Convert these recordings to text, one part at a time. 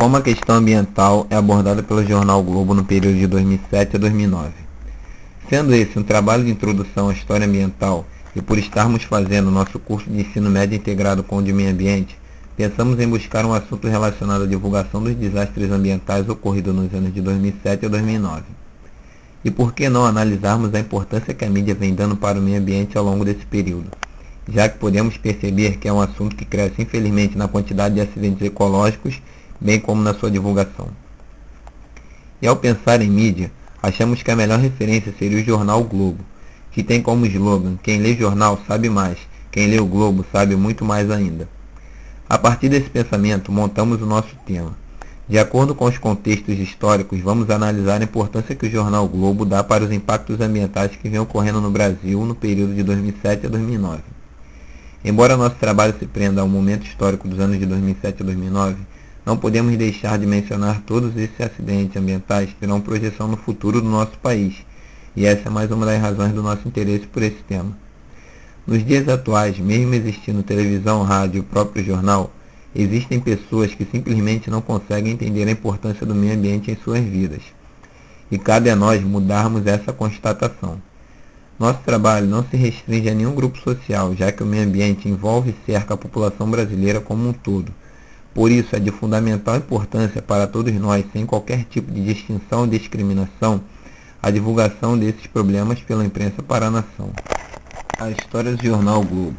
Como a questão ambiental é abordada pelo jornal o Globo no período de 2007 a 2009. Sendo esse um trabalho de introdução à história ambiental e por estarmos fazendo nosso curso de ensino médio integrado com o de meio ambiente, pensamos em buscar um assunto relacionado à divulgação dos desastres ambientais ocorridos nos anos de 2007 a 2009. E por que não analisarmos a importância que a mídia vem dando para o meio ambiente ao longo desse período, já que podemos perceber que é um assunto que cresce infelizmente na quantidade de acidentes ecológicos, bem como na sua divulgação. E ao pensar em mídia, achamos que a melhor referência seria o jornal o Globo, que tem como slogan: quem lê jornal sabe mais, quem lê o Globo sabe muito mais ainda. A partir desse pensamento, montamos o nosso tema. De acordo com os contextos históricos, vamos analisar a importância que o jornal o Globo dá para os impactos ambientais que vêm ocorrendo no Brasil no período de 2007 a 2009. Embora nosso trabalho se prenda ao momento histórico dos anos de 2007 a 2009, não podemos deixar de mencionar todos esses acidentes ambientais que terão projeção no futuro do nosso país, e essa é mais uma das razões do nosso interesse por esse tema. Nos dias atuais, mesmo existindo televisão, rádio e o próprio jornal, existem pessoas que simplesmente não conseguem entender a importância do meio ambiente em suas vidas, e cabe a nós mudarmos essa constatação. Nosso trabalho não se restringe a nenhum grupo social, já que o meio ambiente envolve e cerca a população brasileira como um todo. Por isso, é de fundamental importância para todos nós, sem qualquer tipo de distinção ou discriminação, a divulgação desses problemas pela imprensa para a nação. A história do jornal o Globo.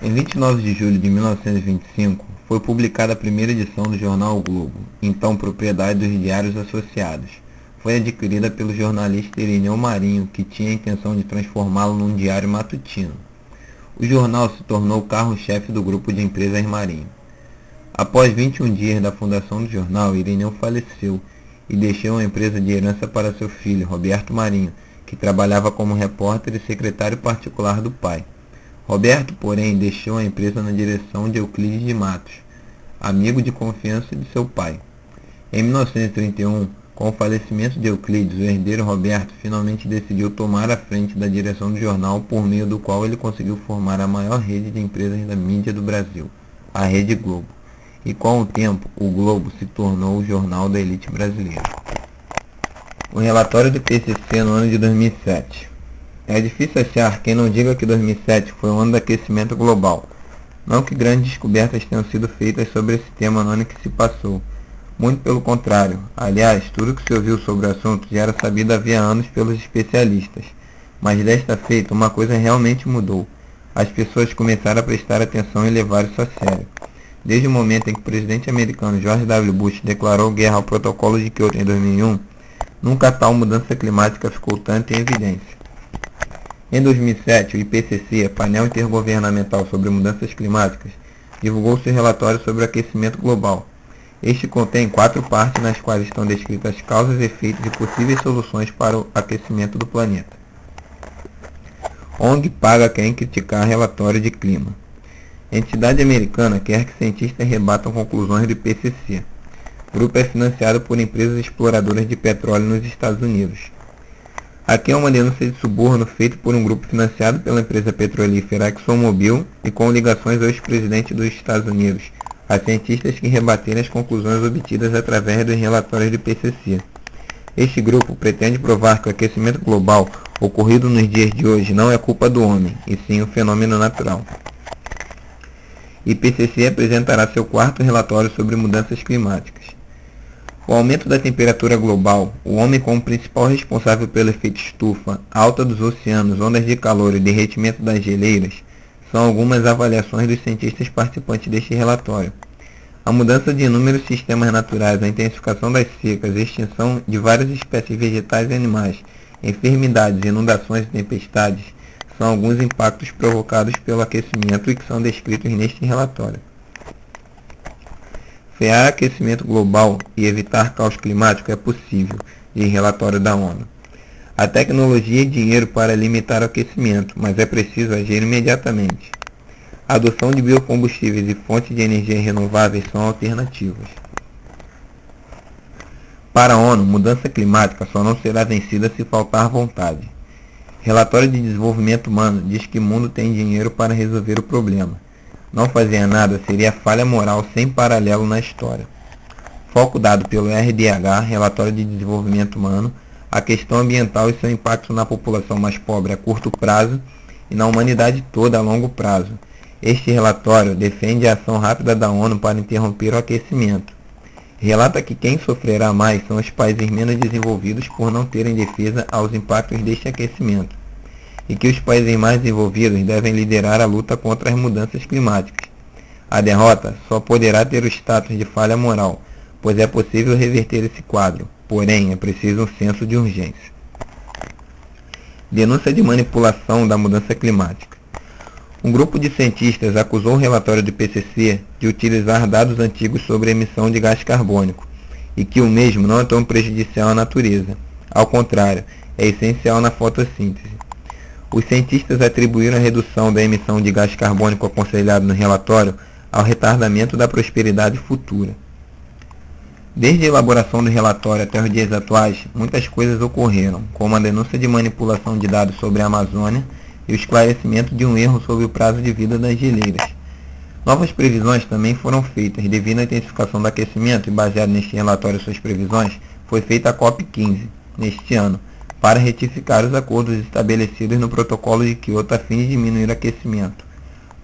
Em 29 de julho de 1925, foi publicada a primeira edição do jornal o Globo, então propriedade dos Diários Associados. Foi adquirida pelo jornalista Irineu Marinho, que tinha a intenção de transformá-lo num diário matutino. O jornal se tornou o carro-chefe do grupo de empresas Marinho. Após 21 dias da fundação do jornal, Irineu faleceu e deixou a empresa de herança para seu filho, Roberto Marinho, que trabalhava como repórter e secretário particular do pai. Roberto, porém, deixou a empresa na direção de Euclides de Matos, amigo de confiança de seu pai. Em 1931, com o falecimento de Euclides, o herdeiro Roberto finalmente decidiu tomar a frente da direção do jornal, por meio do qual ele conseguiu formar a maior rede de empresas da mídia do Brasil, a Rede Globo. E com o tempo, o Globo se tornou o jornal da elite brasileira. O relatório do IPCC no ano de 2007. É difícil achar quem não diga que 2007 foi o ano do aquecimento global. Não que grandes descobertas tenham sido feitas sobre esse tema no ano que se passou. Muito pelo contrário. Aliás, tudo que se ouviu sobre o assunto já era sabido havia anos pelos especialistas. Mas desta feita, uma coisa realmente mudou. As pessoas começaram a prestar atenção e levar isso a sério. Desde o momento em que o presidente americano George W. Bush declarou guerra ao Protocolo de Kyoto em 2001, nunca tal mudança climática ficou tanto em evidência. Em 2007, o IPCC, painel intergovernamental sobre mudanças climáticas, divulgou seu relatório sobre o aquecimento global. Este contém 4 partes nas quais estão descritas causas, efeitos e possíveis soluções para o aquecimento do planeta. ONG paga quem criticar relatório de clima. Entidade americana quer que cientistas rebatam conclusões do IPCC. O grupo é financiado por empresas exploradoras de petróleo nos Estados Unidos. Aqui é uma denúncia de suborno feita por um grupo financiado pela empresa petrolífera ExxonMobil e com ligações ao ex-presidente dos Estados Unidos, a cientistas que rebateram as conclusões obtidas através dos relatórios do IPCC. Este grupo pretende provar que o aquecimento global ocorrido nos dias de hoje não é culpa do homem, e sim um fenômeno natural. IPCC apresentará seu 4º relatório sobre mudanças climáticas. O aumento da temperatura global, o homem como principal responsável pelo efeito estufa, alta dos oceanos, ondas de calor e derretimento das geleiras, são algumas avaliações dos cientistas participantes deste relatório. A mudança de inúmeros sistemas naturais, a intensificação das secas, a extinção de várias espécies vegetais e animais, enfermidades, inundações e tempestades, são alguns impactos provocados pelo aquecimento e que são descritos neste relatório. Frear aquecimento global e evitar caos climático é possível, diz relatório da ONU. Há tecnologia e dinheiro para limitar o aquecimento, mas é preciso agir imediatamente. A adoção de biocombustíveis e fontes de energia renováveis são alternativas. Para a ONU, mudança climática só não será vencida se faltar vontade. Relatório de Desenvolvimento Humano diz que o mundo tem dinheiro para resolver o problema. Não fazer nada seria falha moral sem paralelo na história. foco dado pelo RDH, Relatório de Desenvolvimento Humano, a questão ambiental e seu impacto na população mais pobre a curto prazo e na humanidade toda a longo prazo. Este relatório defende a ação rápida da ONU para interromper o aquecimento. Relata que quem sofrerá mais são os países menos desenvolvidos por não terem defesa aos impactos deste aquecimento, e que os países mais desenvolvidos devem liderar a luta contra as mudanças climáticas. A derrota só poderá ter o status de falha moral, pois é possível reverter esse quadro, porém é preciso um senso de urgência. Denúncia de manipulação da mudança climática. Um grupo de cientistas acusou o relatório do IPCC de utilizar dados antigos sobre a emissão de gás carbônico, e que o mesmo não é tão prejudicial à natureza. Ao contrário, é essencial na fotossíntese. Os cientistas atribuíram a redução da emissão de gás carbônico aconselhado no relatório ao retardamento da prosperidade futura. Desde a elaboração do relatório até os dias atuais, muitas coisas ocorreram, como a denúncia de manipulação de dados sobre a Amazônia e o esclarecimento de um erro sobre o prazo de vida das geleiras. Novas previsões também foram feitas devido à intensificação do aquecimento e baseado neste relatório e suas previsões, foi feita a COP15, neste ano, para retificar os acordos estabelecidos no protocolo de Kyoto a fim de diminuir o aquecimento.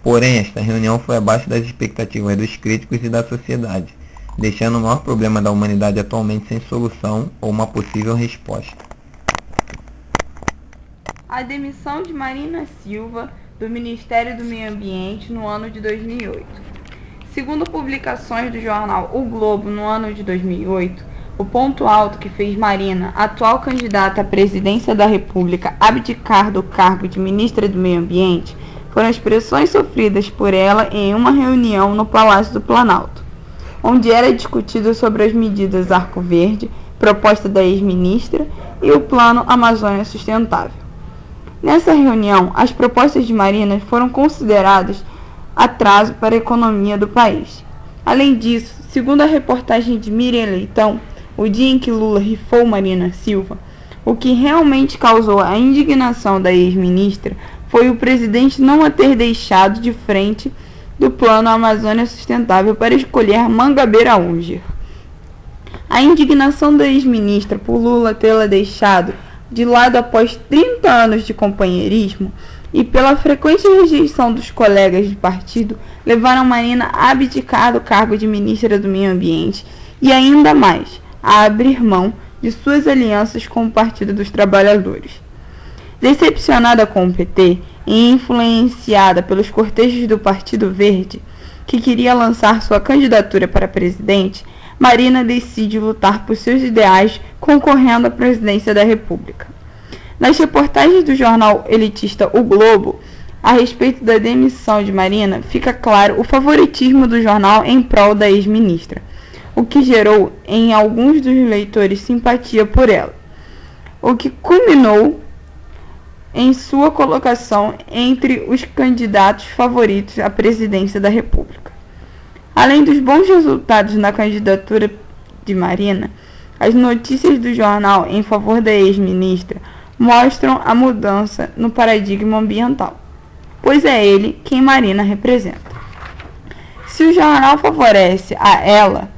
Porém, esta reunião foi abaixo das expectativas dos críticos e da sociedade, deixando o maior problema da humanidade atualmente sem solução ou uma possível resposta. A demissão de Marina Silva do Ministério do Meio Ambiente no ano de 2008. Segundo publicações do jornal O Globo no ano de 2008, o ponto alto que fez Marina, atual candidata à presidência da República, abdicar do cargo de ministra do Meio Ambiente foram as pressões sofridas por ela em uma reunião no Palácio do Planalto, onde era discutido sobre as medidas Arco Verde, proposta da ex-ministra, e o Plano Amazônia Sustentável. Nessa reunião, as propostas de Marina foram consideradas atraso para a economia do país. Além disso, segundo a reportagem de Miriam Leitão, o dia em que Lula rifou Marina Silva, o que realmente causou a indignação da ex-ministra foi o presidente não a ter deixado de frente do Plano Amazônia Sustentável para escolher Mangabeira Unger. A indignação da ex-ministra por Lula tê-la deixado de lado após 30 anos de companheirismo e pela frequente rejeição dos colegas de partido levaram Marina a abdicar do cargo de ministra do Meio Ambiente e ainda mais, a abrir mão de suas alianças com o Partido dos Trabalhadores. Decepcionada com o PT e influenciada pelos cortejos do Partido Verde, que queria lançar sua candidatura para presidente, Marina decide lutar por seus ideais concorrendo à presidência da República. Nas reportagens do jornal elitista O Globo, a respeito da demissão de Marina, fica claro o favoritismo do jornal em prol da ex-ministra, o que gerou em alguns dos leitores simpatia por ela, o que culminou em sua colocação entre os candidatos favoritos à presidência da República. Além dos bons resultados na candidatura de Marina, as notícias do jornal em favor da ex-ministra mostram a mudança no paradigma ambiental, pois é ele quem Marina representa. Se o jornal favorece a ela,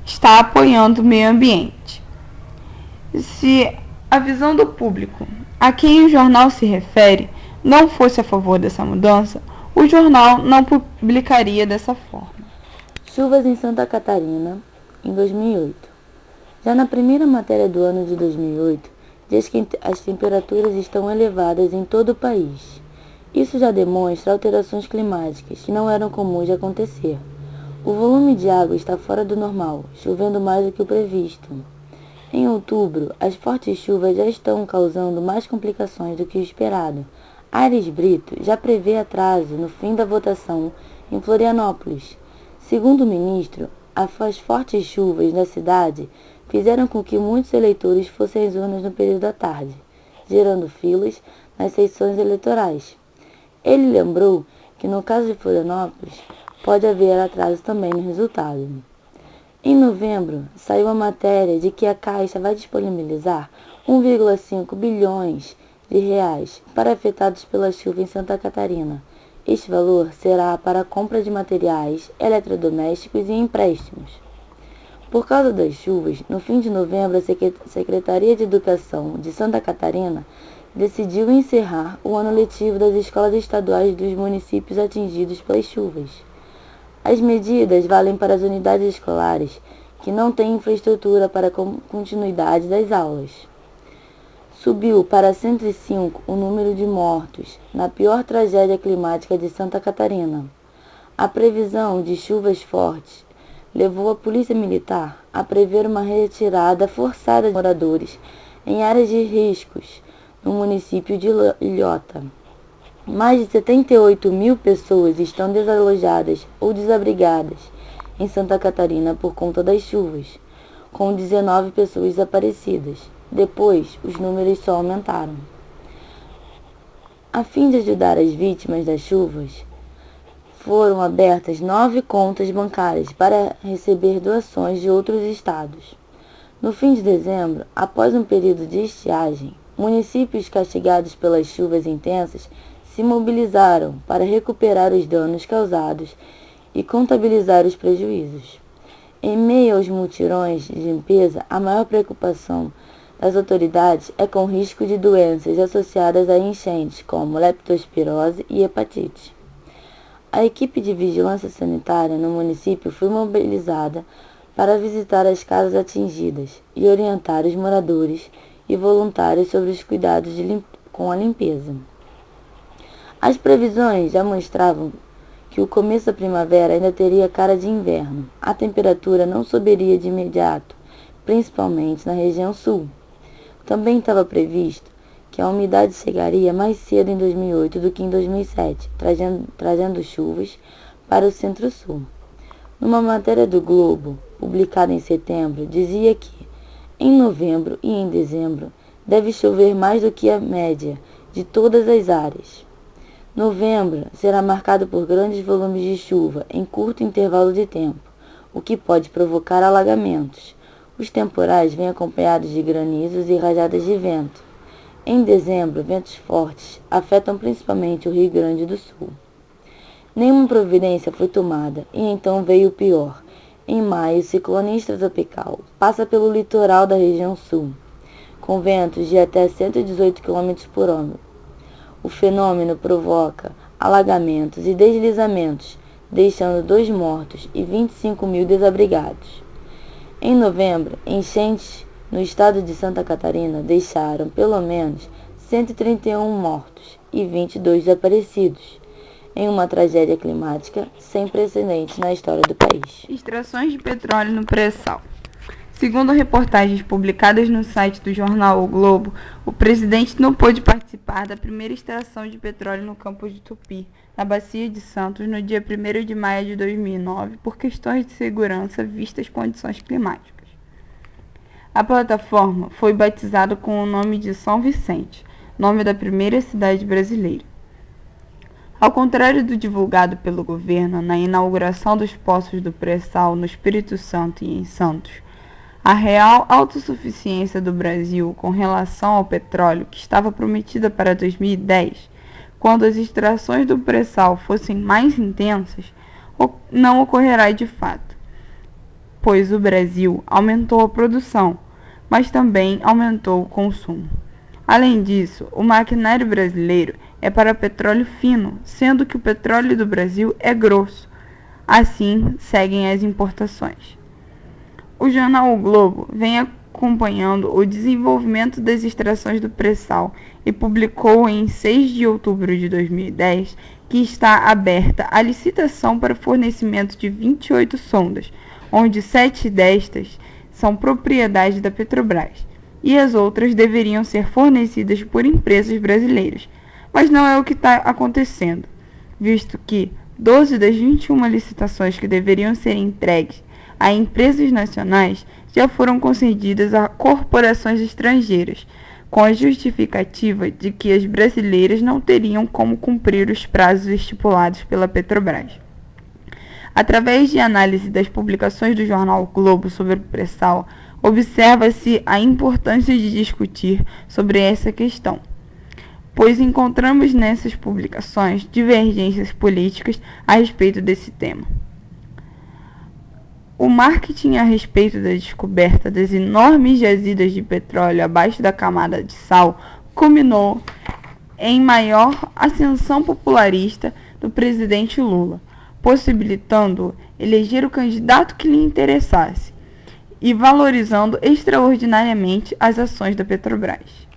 está apoiando o meio ambiente. Se a visão do público a quem o jornal se refere não fosse a favor dessa mudança, o jornal não publicaria dessa forma. Chuvas em Santa Catarina, em 2008. Já na primeira matéria do ano de 2008, diz que as temperaturas estão elevadas em todo o país. Isso já demonstra alterações climáticas que não eram comuns de acontecer. O volume de água está fora do normal, chovendo mais do que o previsto. Em outubro, as fortes chuvas já estão causando mais complicações do que o esperado. Aires Brito já prevê atraso no fim da votação em Florianópolis. Segundo o ministro, as fortes chuvas na cidade fizeram com que muitos eleitores fossem às urnas no período da tarde, gerando filas nas sessões eleitorais. Ele lembrou que no caso de Florianópolis, pode haver atraso também no resultado. Em novembro, saiu a matéria de que a Caixa vai disponibilizar 1,5 bilhões de reais para afetados pela chuva em Santa Catarina. Este valor será para a compra de materiais, eletrodomésticos e empréstimos. Por causa das chuvas, no fim de novembro, a Secretaria de Educação de Santa Catarina decidiu encerrar o ano letivo das escolas estaduais dos municípios atingidos pelas chuvas. As medidas valem para as unidades escolares que não têm infraestrutura para a continuidade das aulas. Subiu para 105 o número de mortos na pior tragédia climática de Santa Catarina. A previsão de chuvas fortes levou a Polícia Militar a prever uma retirada forçada de moradores em áreas de riscos no município de Ilhota. Mais de 78 mil pessoas estão desalojadas ou desabrigadas em Santa Catarina por conta das chuvas, com 19 pessoas desaparecidas. Depois, os números só aumentaram. A fim de ajudar as vítimas das chuvas, foram abertas 9 contas bancárias para receber doações de outros estados. No fim de dezembro, após um período de estiagem, municípios castigados pelas chuvas intensas se mobilizaram para recuperar os danos causados e contabilizar os prejuízos. Em meio aos mutirões de limpeza, a maior preocupação das autoridades é com o risco de doenças associadas a enchentes, como leptospirose e hepatite. A equipe de vigilância sanitária no município foi mobilizada para visitar as casas atingidas e orientar os moradores e voluntários sobre os cuidados com a limpeza. As previsões já mostravam que o começo da primavera ainda teria cara de inverno. A temperatura não subiria de imediato, principalmente na região sul. Também estava previsto que a umidade chegaria mais cedo em 2008 do que em 2007, trazendo chuvas para o centro-sul. Numa matéria do Globo, publicada em setembro, dizia que, em novembro e em dezembro, deve chover mais do que a média de todas as áreas. Novembro será marcado por grandes volumes de chuva em curto intervalo de tempo, o que pode provocar alagamentos. Os temporais vêm acompanhados de granizos e rajadas de vento. Em dezembro, ventos fortes afetam principalmente o Rio Grande do Sul. Nenhuma providência foi tomada e então veio o pior. Em maio, o ciclone extratropical passa pelo litoral da região sul, com ventos de até 118 km por hora. O fenômeno provoca alagamentos e deslizamentos, deixando 2 mortos e 25 mil desabrigados. Em novembro, enchentes no estado de Santa Catarina deixaram pelo menos 131 mortos e 22 desaparecidos, em uma tragédia climática sem precedentes na história do país. Extrações de petróleo no pré-sal. Segundo reportagens publicadas no site do jornal O Globo, o presidente não pôde participar da primeira extração de petróleo no campo de Tupi, na Bacia de Santos, no dia 1º de maio de 2009, por questões de segurança vistas condições climáticas. A plataforma foi batizada com o nome de São Vicente, nome da primeira cidade brasileira. Ao contrário do divulgado pelo governo na inauguração dos poços do pré-sal no Espírito Santo e em Santos, a real autossuficiência do Brasil com relação ao petróleo, que estava prometida para 2010, quando as extrações do pré-sal fossem mais intensas, não ocorrerá de fato, pois o Brasil aumentou a produção, mas também aumentou o consumo. Além disso, o maquinário brasileiro é para petróleo fino, sendo que o petróleo do Brasil é grosso. Assim, seguem as importações. O jornal O Globo vem acompanhando o desenvolvimento das extrações do pré-sal e publicou em 6 de outubro de 2010 que está aberta a licitação para fornecimento de 28 sondas, onde 7 destas são propriedade da Petrobras, e as outras deveriam ser fornecidas por empresas brasileiras. Mas não é o que está acontecendo, visto que 12 das 21 licitações que deveriam ser entregues a empresas nacionais já foram concedidas a corporações estrangeiras, com a justificativa de que as brasileiras não teriam como cumprir os prazos estipulados pela Petrobras. Através de análise das publicações do jornal o Globo sobre o pré-sal, observa-se a importância de discutir sobre essa questão, pois encontramos nessas publicações divergências políticas a respeito desse tema. O marketing a respeito da descoberta das enormes jazidas de petróleo abaixo da camada de sal culminou em maior ascensão popularista do presidente Lula, possibilitando eleger o candidato que lhe interessasse e valorizando extraordinariamente as ações da Petrobras.